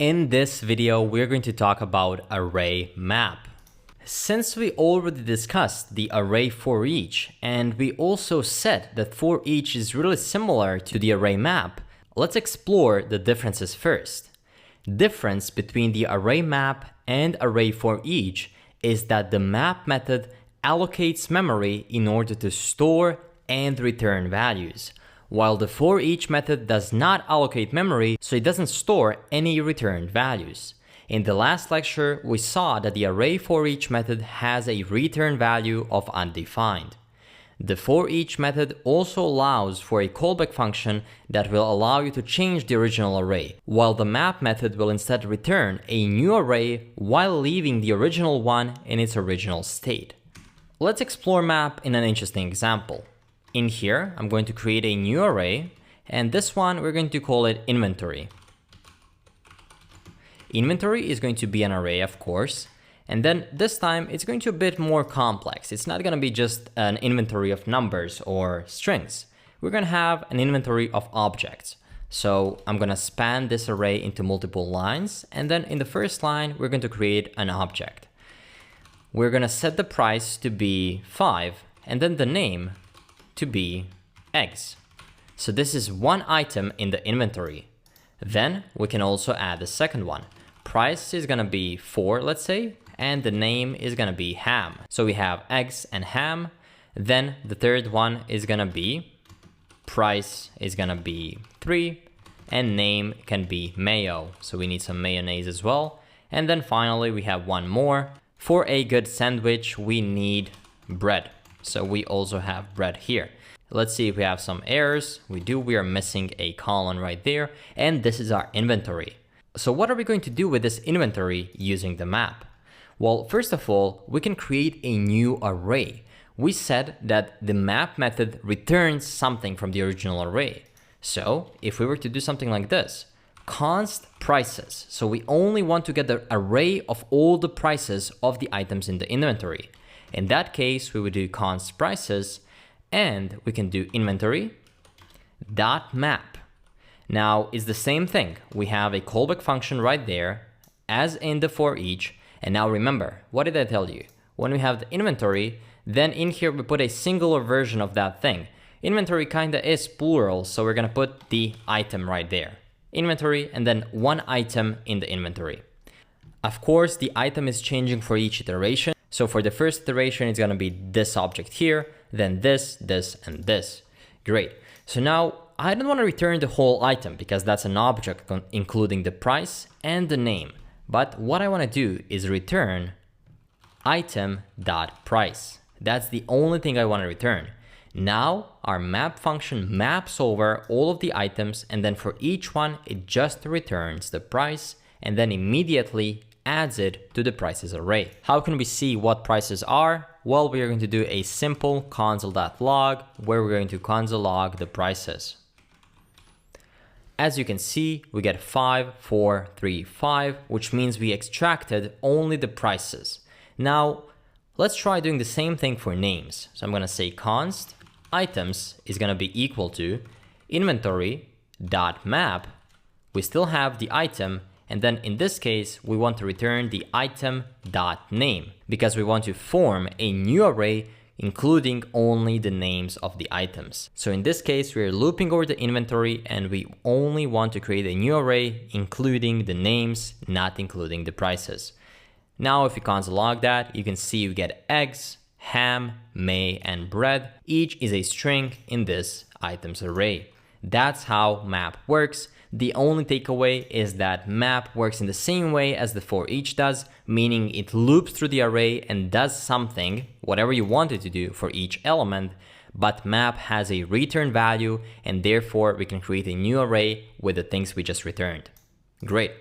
In this video, we're going to talk about array map. Since we already discussed the array for each, and we also said that for each is really similar to the array map, let's explore the differences first. Difference between the array map and array for each is that the map method allocates memory in order to store and return values, while the for each method does not allocate memory, so it doesn't store any returned values. In the last lecture, we saw that the array for each method has a return value of undefined. The for each method also allows for a callback function that will allow you to change the original array, while the map method will instead return a new array while leaving the original one in its original state. Let's explore map in an interesting example. In here, I'm going to create a new array, and this one we're going to call it inventory. Inventory is going to be an array, of course, and then this time it's going to be a bit more complex. It's not going to be just an inventory of numbers or strings. We're going to have an inventory of objects. So I'm going to span this array into multiple lines, and then in the first line, we're going to create an object. We're going to set the price to be 5, and then the name to be eggs. So this is one item in the inventory. Then we can also add the second one. Price is gonna be 4, let's say, and the name is gonna be ham. So we have eggs and ham. Then the third one is gonna be price is gonna be 3, and name can be mayo. So we need some mayonnaise as well. And then finally we have one more. For a good sandwich, we need bread. So we also have bread here. Let's see if we have some errors. We do. We are missing a colon right there. And this is our inventory. So what are we going to do with this inventory using the map? Well, first of all, we can create a new array. We said that the map method returns something from the original array. So if we were to do something like this, const prices. So we only want to get the array of all the prices of the items in the inventory. In that case, we would do const prices, and we can do inventory dot map. Now it's the same thing. We have a callback function right there as in the for each. And now remember, what did I tell you? When we have the inventory, then in here we put a singular version of that thing. Inventory kinda is plural, so we're gonna put the item right there. Inventory and then one item in the inventory. Of course, the item is changing for each iteration. So for the first iteration, it's gonna be this object here, then this, this, and this. Great. So now I don't wanna return the whole item because that's an object including the price and the name. But what I wanna do is return item.price. That's the only thing I wanna return. Now our map function maps over all of the items, and then for each one, it just returns the price and then immediately adds it to the prices array. How can we see what prices are? Well, we are going to do a simple console.log where we're going to console log the prices. As you can see, we get 5, 4, 3, 5, which means we extracted only the prices. Now, let's try doing the same thing for names. So I'm going to say const items is going to be equal to inventory.map. We still have the item. And then in this case, we want to return the item.name because we want to form a new array including only the names of the items. So in this case, we're looping over the inventory and we only want to create a new array including the names, not including the prices. Now, if you console log that, you can see you get eggs, ham, may, and bread. Each is a string in this items array. That's how map works. The only takeaway is that map works in the same way as the for each does, meaning it loops through the array and does something, whatever you want it to do for each element, but map has a return value and therefore we can create a new array with the things we just returned. Great.